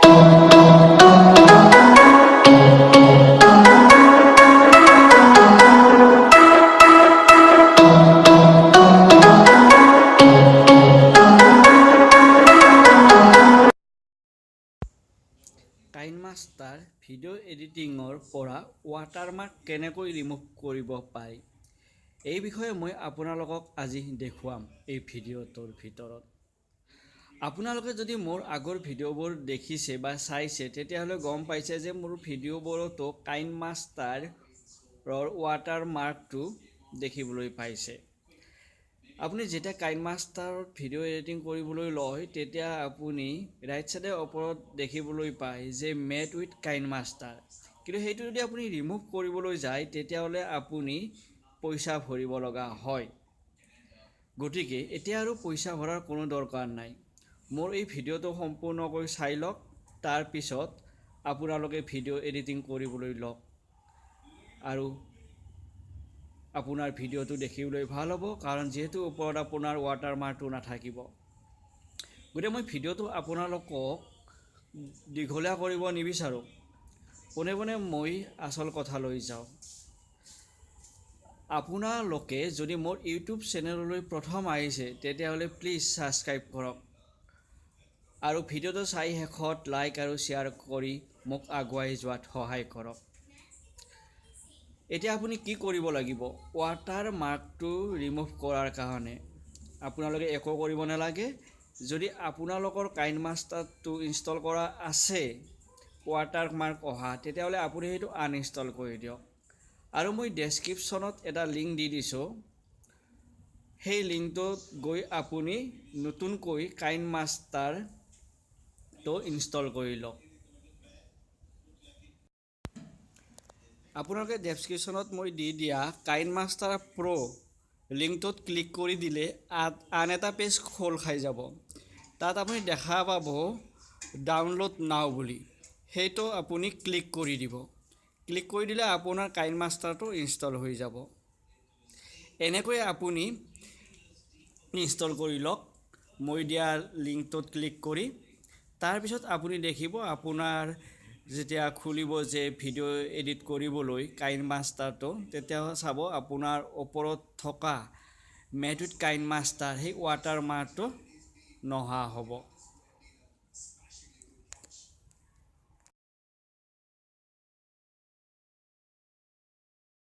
কাইনমাষ্টাৰ video' এডিটিঙৰ পৰা watermark কেনেকৈ remove কৰিব পাৰি এই বিষয়ে মই আপোনালোকক আজি দেখুৱাম এই ভিডিঅ'টোৰ ভিতৰত। আপোনালোকে যদি মোৰ আগৰ ভিডিঅ'বোৰ দেখিছে বা চাইছে তেতিয়াহ'লে গম পাইছে যে মোৰ ভিডিঅ'বোৰতো কাইনমাষ্টাৰৰ ৱাটাৰমাৰ্কটো দেখিবলৈ পাইছে। আপুনি যেতিয়া কাইনমাষ্টাৰত ভিডিঅ' এডিটিং কৰিবলৈ লয় তেতিয়া আপুনি ৰাইট চাইডে ওপৰত দেখিবলৈ পায় যে মেড উইথ কাইনমাষ্টাৰ, কিন্তু সেইটো যদি আপুনি ৰিমুভ কৰিবলৈ যায় তেতিয়াহ'লে আপুনি পইচা ভৰিব লগা হয়। গতিকে এতিয়া আৰু পইচা ভৰাৰ কোনো দৰকাৰ নাই। মোৰ এই ভিডিঅ'টো সম্পূৰ্ণকৈ চাই লওক, তাৰপিছত আপোনালোকে ভিডিঅ' এডিটিং কৰিবলৈ লওক আৰু আপোনাৰ ভিডিঅ'টো দেখিবলৈ ভাল হ'ব, কাৰণ যিহেতু ওপৰত আপোনাৰ ৱাটাৰমাৰ্কটো নাথাকিব। গতিকে মই ভিডিঅ'টো আপোনালোকক দীঘলীয়া কৰিব নিবিচাৰোঁ, পোনে পোনে মই আচল কথালৈ যাওঁ। আপোনালোকে যদি মোৰ ইউটিউব চেনেললৈ প্ৰথম আহিছে তেতিয়াহ'লে প্লিজ ছাবস্ক্ৰাইব কৰক আৰু ভিডিঅ'টো চাই শেষত লাইক আৰু শ্বেয়াৰ কৰি মোক আগুৱাই যোৱাত সহায় কৰক। এতিয়া আপুনি কি কৰিব লাগিব? ৱাটাৰমাৰ্কটো ৰিমুভ কৰাৰ কাৰণে আপোনালোকে একো কৰিব নালাগে। যদি আপোনালোকৰ কাইনমাষ্টাৰটো ইনষ্টল কৰা আছে ৱাটাৰমাৰ্ক অহা, তেতিয়াহ'লে আপুনি সেইটো আনইনষ্টল কৰি দিয়ক। আৰু মই ডেছক্ৰিপশ্যনত এটা লিংক দি দিছোঁ, সেই লিংকটোত গৈ আপুনি নতুনকৈ কাইনমাষ্টাৰটো ইনষ্টল কৰি লওক। আপোনালোকে ডেছক্ৰিপশ্যনত মই দি দিয়া কাইনমাষ্টাৰ প্ৰ' লিংকটোত ক্লিক কৰি দিলে আন এটা পেজ খোল খাই যাব। তাত আপুনি দেখা পাব ডাউনলোড নাও বুলি, সেইটো আপুনি ক্লিক কৰি দিব। ক্লিক কৰি দিলে আপোনাৰ কাইনমাষ্টাৰটো ইনষ্টল হৈ যাব। এনেকৈ আপুনি ইনষ্টল কৰি লওক মই দিয়া লিংকটোত ক্লিক কৰি। তাৰপিছত আপুনি দেখিব আপোনাৰ যেতিয়া খুলিব যে ভিডিঅ' এডিট কৰিবলৈ কাইনমাষ্টাৰটো, তেতিয়া চাব আপোনাৰ ওপৰত থকা মেড উইথ কাইনমাষ্টাৰ সেই ৱাটাৰমাৰ্কটো নহা হ'ব।